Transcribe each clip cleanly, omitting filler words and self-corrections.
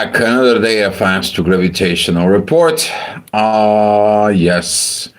back. Another day of Astro Gravitational Report. Yes.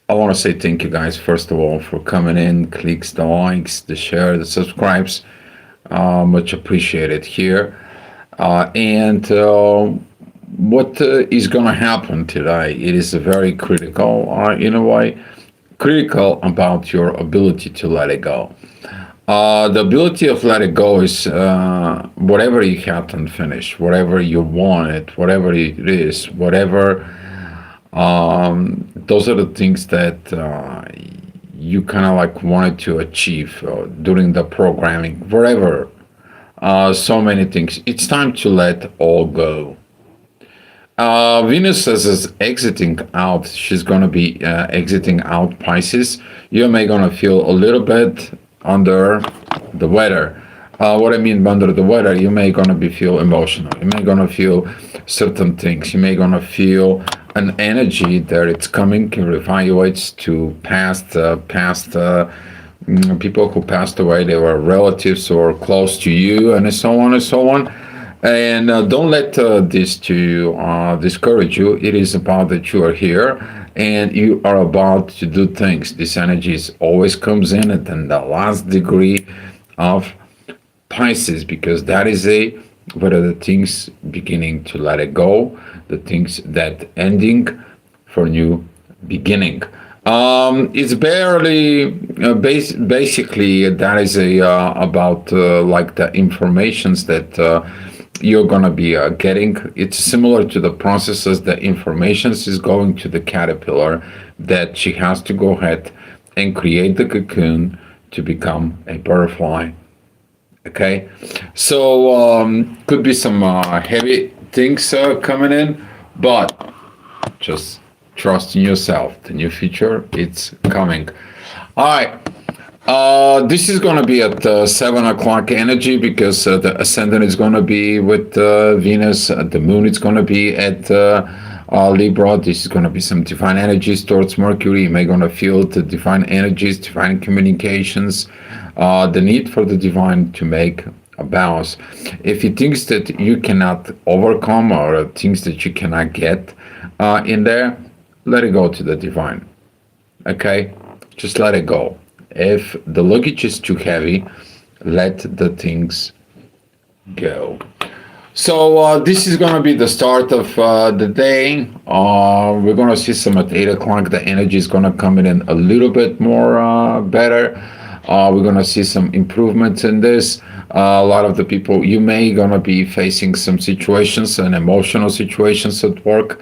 I want to say thank you guys, first of all, for coming in. Clicks, the likes, the share, the subscribes. Much appreciated here. And what is going to happen today? It is very critical, in a way, critical about your ability to let it go. The ability of let it go is whatever you have unfinished, whatever you wanted, whatever it is, whatever. Those are the things that you kind of like wanted to achieve during the programming, whatever. So many things. It's time to let all go. Venus is exiting out. She's going to be exiting out Pisces. You may going to feel a little bit under the weather. What I mean by under the weather, you may going to be feel emotional. You may going to feel certain things. You may going to feel an energy that it's coming, reevaluates to past people who passed away. They were relatives or close to you, and so on and so on. And don't let this to discourage you. It is about that you are here and you are about to do things. This energy always comes in at the last degree of Pisces, because that is what are the things beginning to let it go, the things that ending for new beginning. It's barely basically that is about like the informations that you're gonna be getting. It's similar to the processes the informations is going to the caterpillar, that she has to go ahead and create the cocoon to become a butterfly. Okay, so could be some heavy things coming in, but just trust in yourself. The new future, it's coming. All right. This is going to be at 7 o'clock energy, because the ascendant is going to be with Venus. The moon is going to be at Libra. This is going to be some divine energies towards Mercury. You may going to feel the divine energies, divine communications, the need for the divine to make a balance. If you think that you cannot overcome, or things that you cannot get in there, let it go to the divine. Okay? Just let it go. If the luggage is too heavy, let the things go. So this is going to be the start of the day. We're going to see some at 8 o'clock. The energy is going to come in a little bit more better. We're going to see some improvements in this. A lot of the people, you may going to be facing some situations and emotional situations at work.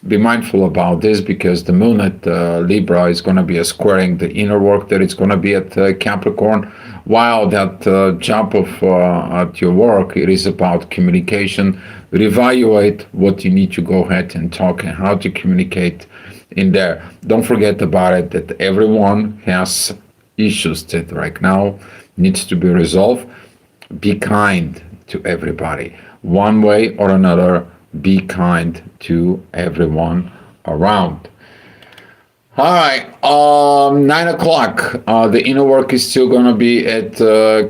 Be mindful about this, because the moon at Libra is going to be squaring the inner work that it's going to be at Capricorn, while that jump of at your work, it is about communication. Reevaluate what you need to go ahead and talk and how to communicate in there. Don't forget about it, that everyone has issues that right now needs to be resolved. Be kind to everybody, one way or another. Be kind to everyone around. All right, 9 o'clock. The inner work is still going to be at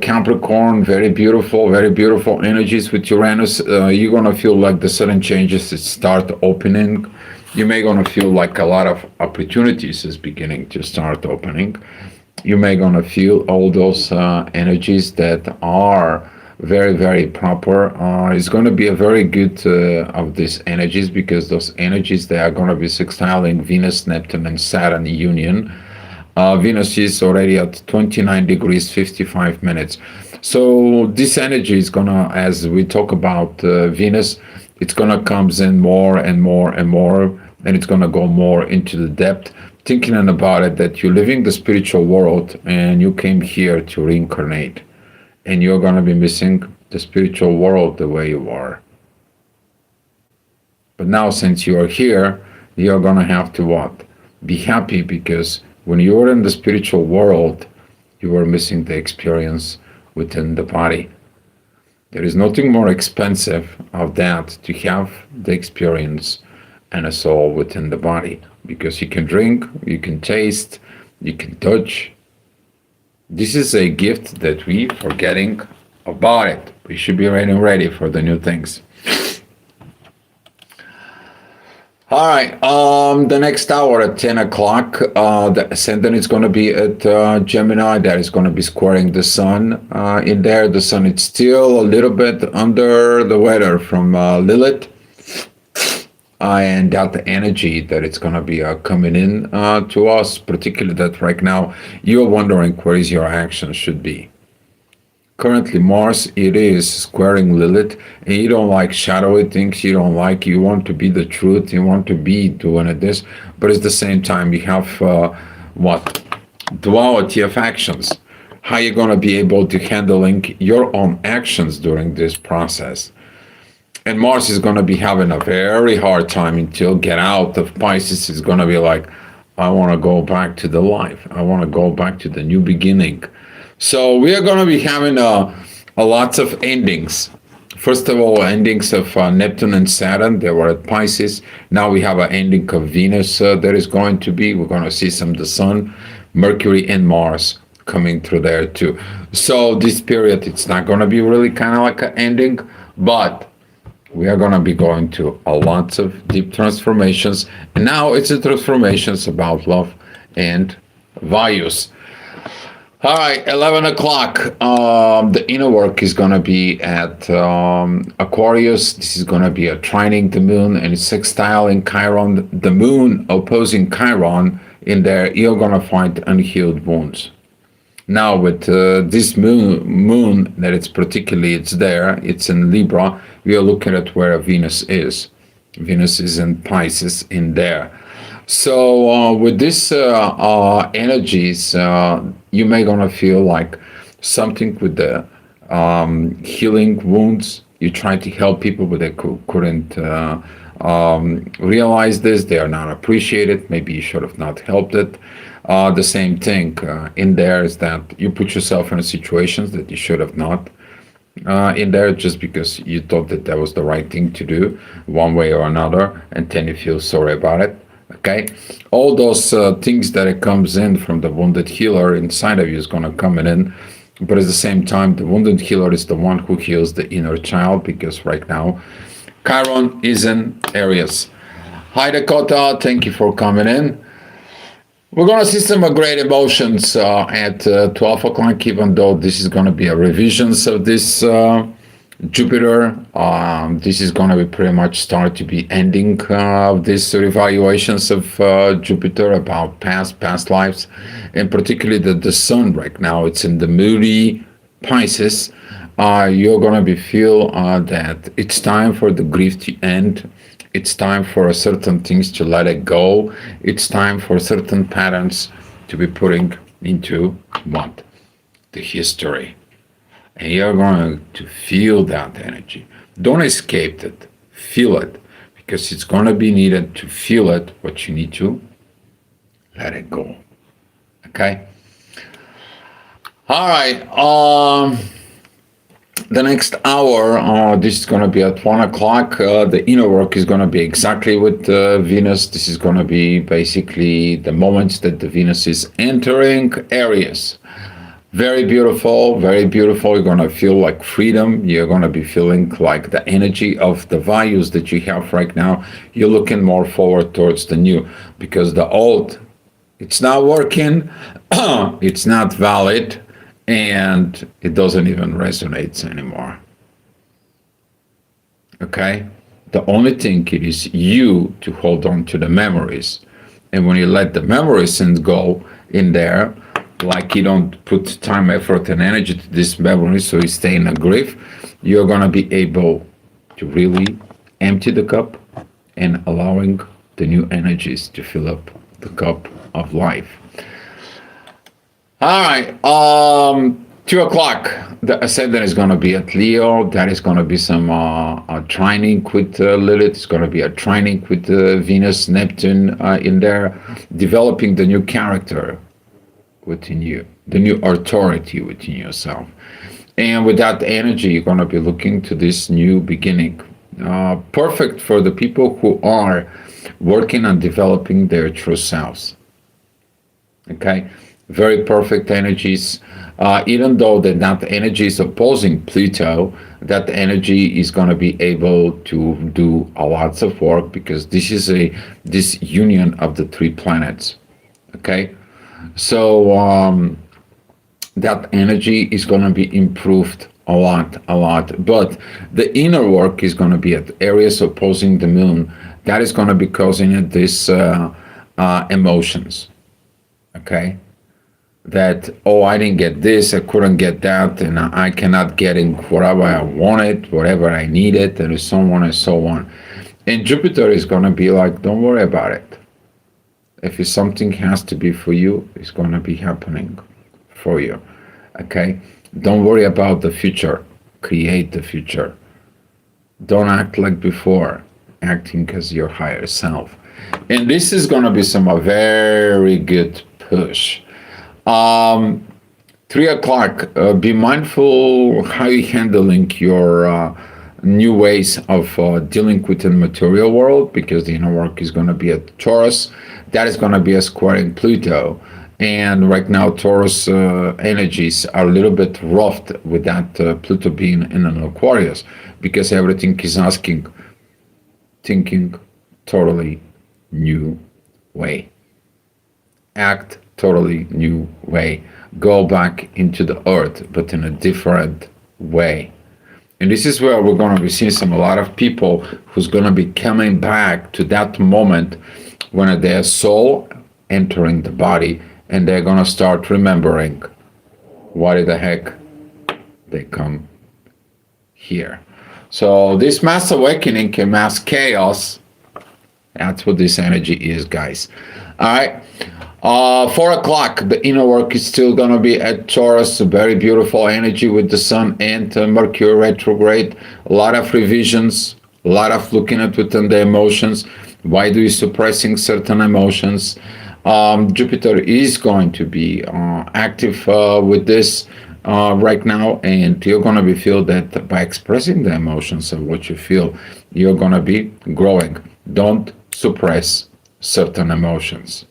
Capricorn. Very beautiful energies with Uranus. You're going to feel like the sudden changes that start opening. You may going to feel like a lot of opportunities is beginning to start opening. You may going to feel all those energies that are very proper. It's going to be a very good of these energies, because those energies, they are going to be sextiling Venus, Neptune, and Saturn union. Venus is already at 29 degrees 55 minutes. So this energy is going to, as we talk about Venus, it's going to comes in more and more and more, and it's going to go more into the depth, thinking about it, that you're living the spiritual world and you came here to reincarnate. And you're going to be missing the spiritual world the way you are. But now, since you are here, you're going to have to what? Be happy, because when you're in the spiritual world, you are missing the experience within the body. There is nothing more expensive of that, to have the experience and a soul within the body, because you can drink, you can taste, you can touch. This is a gift that we forgetting about it. We should be ready for the new things. All right. The next hour at 10 o'clock, the ascendant is going to be at Gemini. That is going to be squaring the sun in there. The sun is still a little bit under the weather from Lilith. And that energy that it's going to be coming in to us, particularly that right now you're wondering where is your action should be. Currently, Mars, it is squaring Lilith, and you don't like shadowy things. You don't like. You want to be the truth. You want to be doing this, but at the same time, you have what duality of actions. How you gonna be able to handling your own actions during this process? And Mars is gonna be having a very hard time until get out of Pisces. Is gonna be like, I want to go back to the life. I want to go back to the new beginning. So we are going to be having a lots of endings. First of all, endings of Neptune and Saturn. They were at Pisces. Now we have an ending of Venus that is going to be. We're going to see some of the Sun, Mercury, and Mars coming through there too. So this period, it's not going to be really kind of like an ending, but we are going to be going to a lots of deep transformations. And now it's a transformations about love and values. All right, 11 o'clock. The inner work is going to be at Aquarius. This is going to be a trining the moon and it's sextile in Chiron. The moon opposing Chiron in there, you're going to find unhealed wounds. Now with this moon that it's particularly, it's there, it's in Libra, we are looking at where Venus is. Venus is in Pisces in there. So with this energies, you may gonna feel like something with the healing wounds. You try to help people, but they couldn't realize this. They are not appreciated. Maybe you should have not helped it. The same thing in there is that you put yourself in situations that you should have not in there just because you thought that that was the right thing to do one way or another, and then you feel sorry about it. Okay, all those things that it comes in from the wounded healer inside of you is going to come in, but at the same time, the wounded healer is the one who heals the inner child because right now, Chiron is in Aries. Hi Dakota, thank you for coming in. We're going to see some great emotions at 12 o'clock, even though this is going to be a revisions of this Jupiter. This is going to be pretty much start to be ending of these revaluations of Jupiter about past lives, and particularly the Sun right now. It's in the moody Pisces. You're going to be feel that it's time for the grief to end. It's time for certain things to let it go. It's time for certain patterns to be putting into what? The history. And you're going to feel that energy. Don't escape it. Feel it. Because it's going to be needed to feel it, but you need to let it go. Okay? All right. The next hour, this is going to be at 1 o'clock. The inner work is going to be exactly with Venus. This is going to be basically the moments that the Venus is entering Aries. Very beautiful, very beautiful. You're going to feel like freedom. You're going to be feeling like the energy of the values that you have right now. You're looking more forward towards the new because the old, it's not working. It's not valid. And it doesn't even resonate anymore. Okay? The only thing it is you to hold on to the memories. And when you let the memories go in there, like you don't put time, effort, and energy to this memory, so you stay in a grief, you're going to be able to really empty the cup and allowing the new energies to fill up the cup of life. All right. 2 o'clock. The ascendant is going to be at Leo. That is going to be some trining with Lilith. It's going to be a trining with Venus, Neptune in there, developing the new character within you, the new authority within yourself. And with that energy, you're going to be looking to this new beginning. Perfect for the people who are working on developing their true selves. Okay? very perfect energies. Even though that energy is opposing Pluto, that energy is going to be able to do a lots of work because this union of the three planets. Okay, so that energy is going to be improved a lot. But the inner work is going to be at areas opposing the moon. That is going to be causing it this emotions. Okay, that, oh, I didn't get this, I couldn't get that, and I cannot get in whatever I wanted, whatever I needed, and so on and so on. And Jupiter is going to be like, don't worry about it. If something has to be for you, it's going to be happening for you. Okay? Don't worry about the future. Create the future. Don't act like before, acting as your higher self. And this is going to be some a very good push. 3 o'clock, be mindful how you handling your new ways of dealing with the material world, because the inner work is going to be at Taurus. That is going to be a square in Pluto. And right now, Taurus energies are a little bit roughed with that Pluto being in an Aquarius, because everything is asking, thinking totally new way. Act totally new way. Go back into the earth, but in a different way. And this is where we're going to be seeing a lot of people who's going to be coming back to that moment when their soul entering the body, and they're going to start remembering why the heck they come here. So this mass awakening and mass chaos, that's what this energy is, guys. All right. 4 o'clock, the inner work is still going to be at Taurus, a very beautiful energy with the Sun and Mercury retrograde. A lot of revisions, a lot of looking at within the emotions. Why do you suppressing certain emotions? Jupiter is going to be active with this right now, and you're going to be feel that by expressing the emotions of what you feel, you're going to be growing. Don't suppress certain emotions,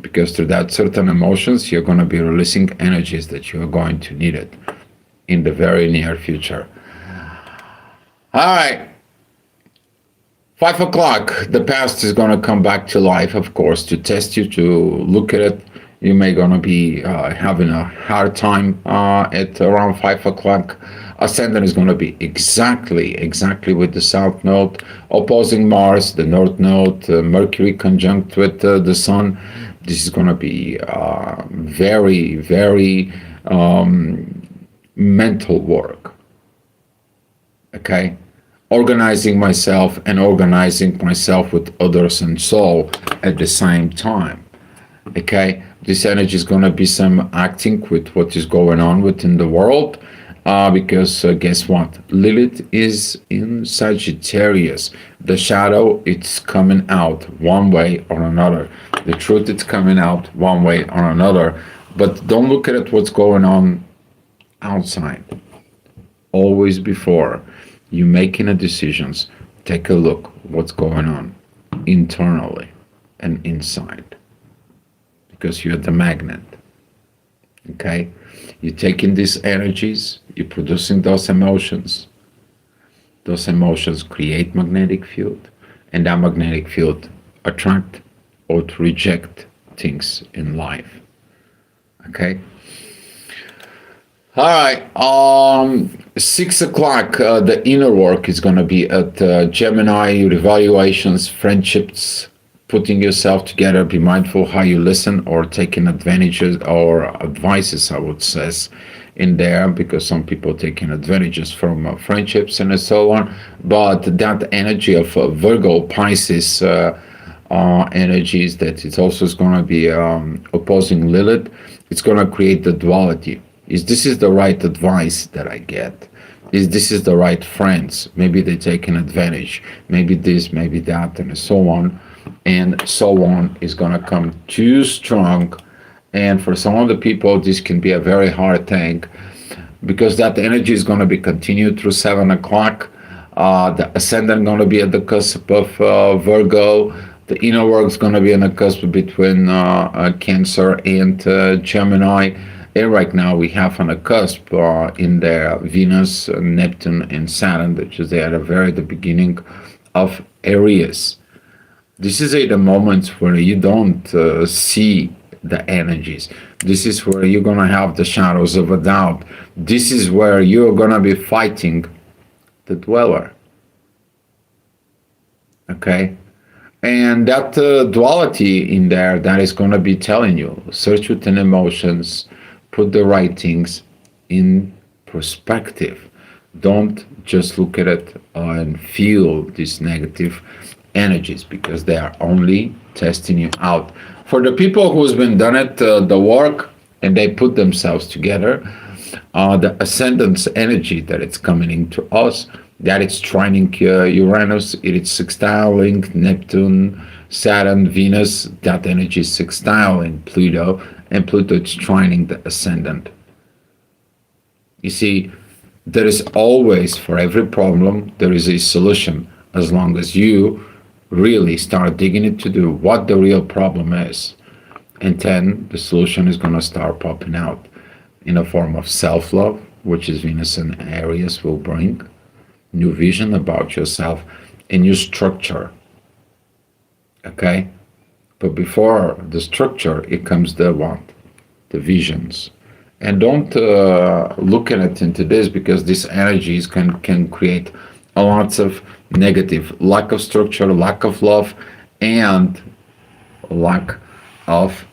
because through that certain emotions, you're going to be releasing energies that you're going to need it in the very near future. All right. 5 o'clock, the past is going to come back to life, of course, to test you, to look at it. You may going to be having a hard time at around 5 o'clock. Ascendant is going to be exactly with the South Node, opposing Mars, the North Node, Mercury conjunct with the Sun. This is going to be very mental work. Okay? Organizing myself with others and soul at the same time. Okay? This energy is going to be some acting with what is going on within the world. Because guess what? Lilith is in Sagittarius. The shadow, it's coming out one way or another. The truth, it's coming out one way or another. But don't look at what's going on outside. Always before you making a decisions, take a look what's going on internally and inside. Because you're the magnet. Okay? You're taking these energies, you're producing those emotions. Those emotions create magnetic field, and that magnetic field attract or to reject things in life. Okay? All right. 6 o'clock, the inner work is going to be at Gemini, evaluations, friendships, putting yourself together. Be mindful how you listen or taking advantages or advices, I would say, in there, because some people taking advantages from friendships and so on. But that energy of Virgo, Pisces energies, that it's also going to be opposing Lilith. It's going to create the duality. Is this is the right advice that I get? This is the right friends? Maybe they taking advantage. Maybe this, maybe that, and so on. And so on is going to come too strong. And for some of the people, this can be a very hard thing, because that energy is going to be continued through 7 o'clock. The ascendant going to be at the cusp of Virgo. The inner work is going to be on the cusp between Cancer and Gemini. And right now we have on the cusp in there Venus, Neptune, and Saturn, which is at the very the beginning of Aries. This is the moments where you don't see the energies. This is where you're gonna have the shadows of a doubt. This is where you're gonna be fighting the dweller. Okay? And that duality in there that is gonna be telling you, search within emotions, put the right things in perspective. Don't just look at it and feel these negative energies because they are only testing you out. For the people who's been done it, the work, and they put themselves together, the ascendant's energy that it's coming into us, that it's trining Uranus, it is sextiling Neptune, Saturn, Venus, that energy is sextiling Pluto, and Pluto is trining the ascendant. You see, there is always, for every problem, there is a solution as long as you really start digging into what the real problem is. And then the solution is going to start popping out in a form of self-love, which is Venus and Aries will bring, new vision about yourself, a new structure. Okay? But before the structure, it comes the what? The visions. And don't look at it into this because these energies can create a lots of negative, lack of structure, lack of love, and lack of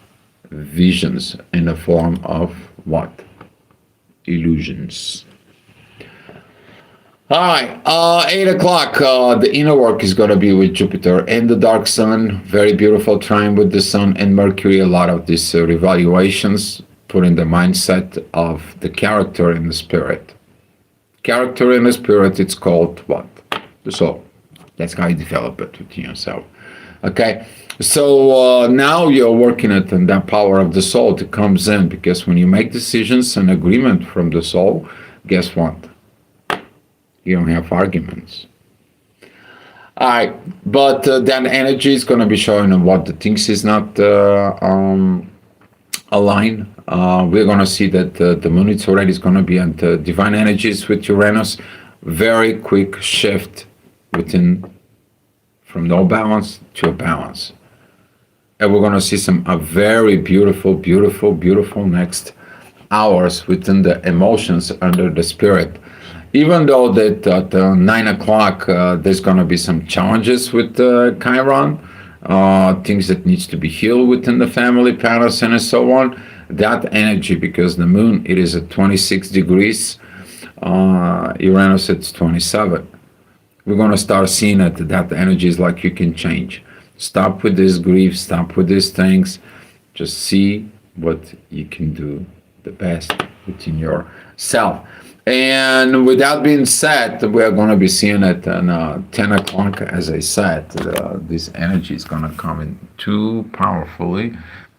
visions in the form of what? Illusions. All right, 8 o'clock. The inner work is going to be with Jupiter and the dark sun. Very beautiful trine with the sun and Mercury. A lot of these revaluations put in the mindset of the character and the spirit. Character and the spirit, it's called what? The soul. That's how you develop it within yourself. Okay, so now you're working it, and that power of the soul that comes in, because when you make decisions and agreement from the soul, guess what? You don't have arguments. All right, but that energy is going to be showing on what the things is not aligned. We're going to see that the moon it's already is going to be at divine energies with Uranus. Very quick shift within from no balance to a balance. And we're going to see some very beautiful, beautiful, beautiful next hours within the emotions under the spirit. Even though that at 9 o'clock there's going to be some challenges with Chiron, things that needs to be healed within the family patterns and so on. That energy, because the moon it is at 26 degrees, Uranus it's 27. We're going to start seeing it. That energy is like you can change. Stop with this grief. Stop with these things. Just see what you can do the best within yourself. And with that being said, we're going to be seeing it at 10 o'clock. As I said, this energy is going to come in too powerfully,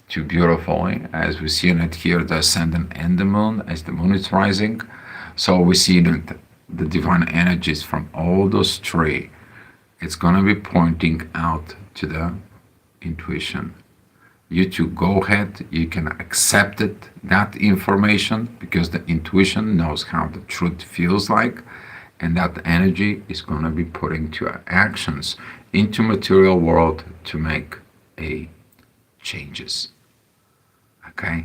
too beautifully, as we're seeing it here, the ascendant and the moon, as the moon is rising. So we see that the divine energies from all those three, it's going to be pointing out to the intuition. You to go ahead, you can accept it, that information, because the intuition knows how the truth feels like, and that energy is going to be putting to actions into material world to make a changes. Okay?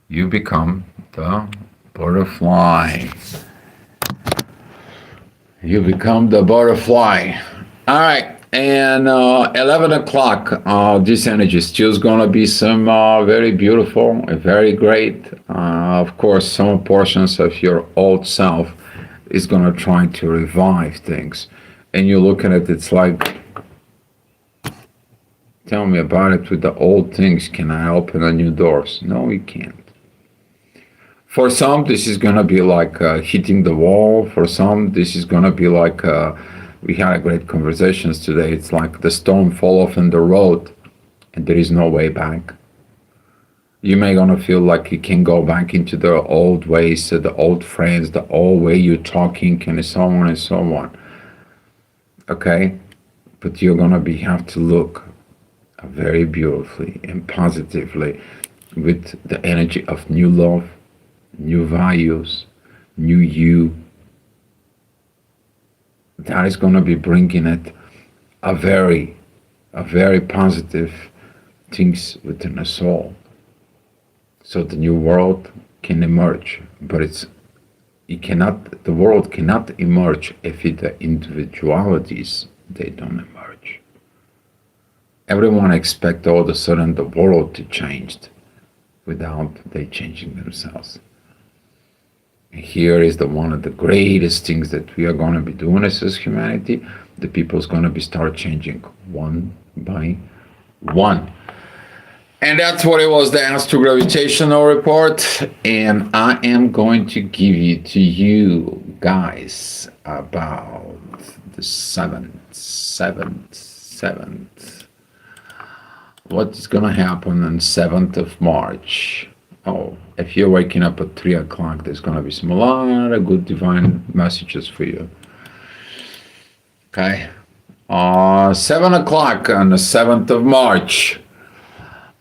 You become the butterfly. You become the butterfly. All right, and 11 o'clock, this energy still is going to be some very beautiful, very great. Of course, some portions of your old self is going to try to revive things. And you look at it, it's like, tell me about it with the old things. Can I open a new doors? No, you can't. For some, this is going to be like hitting the wall. For some, this is going to be like, we had a great conversations today. It's like the stone fall off in the road and there is no way back. You may going to feel like you can go back into the old ways, the old friends, the old way you're talking, and so on and so on. Okay? But you're going to have to look very beautifully and positively with the energy of new love, new values, new you. That is going to be bringing it a very, a very positive things within the soul. So the new world can emerge, but the world cannot emerge if the individualities, they don't emerge. Everyone expects all of a sudden the world to change without they changing themselves. And here is the one of the greatest things that we are going to be doing as humanity. The people's going to be start changing one by one. And that's what it was, the astrogravitational report. And I am going to give you to you guys about the seventh. What is going to happen on 7th of March? Oh, if you're waking up at 3 o'clock, there's going to be some a lot of good divine messages for you. Okay. 7 o'clock on the 7th of March.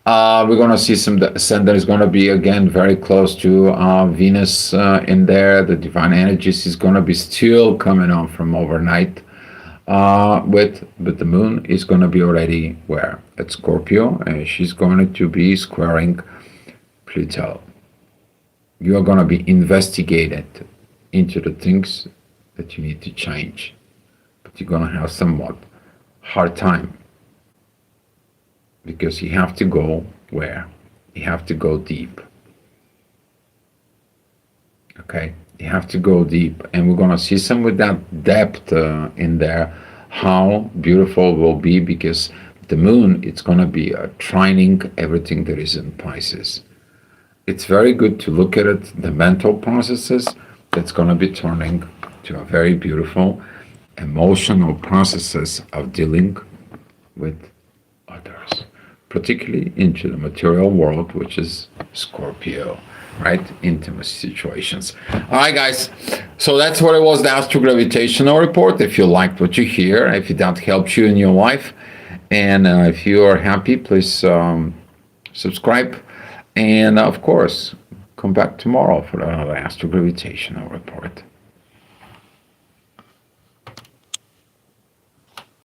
We're going to see some ascendant is going to be again very close to Venus in there. The divine energies is going to be still coming on from overnight. But the moon is going to be already where? At Scorpio, and she's going to be squaring Pluto. You are going to be investigated into the things that you need to change, but you're going to have somewhat hard time. Because you have to go where? You have to go deep. Okay? You have to go deep. And we're going to see some with that depth in there, how beautiful it will be, because the moon, it's going to be trining everything that is in Pisces. It's very good to look at it, the mental processes that's going to be turning to a very beautiful emotional processes of dealing with others, particularly into the material world, which is Scorpio, right? Intimate situations. All right, guys. So that's what it was, the astrogravitational report. If you liked what you hear, if that helps you in your life, and if you are happy, please subscribe. And of course, come back tomorrow for another astrogravitational report.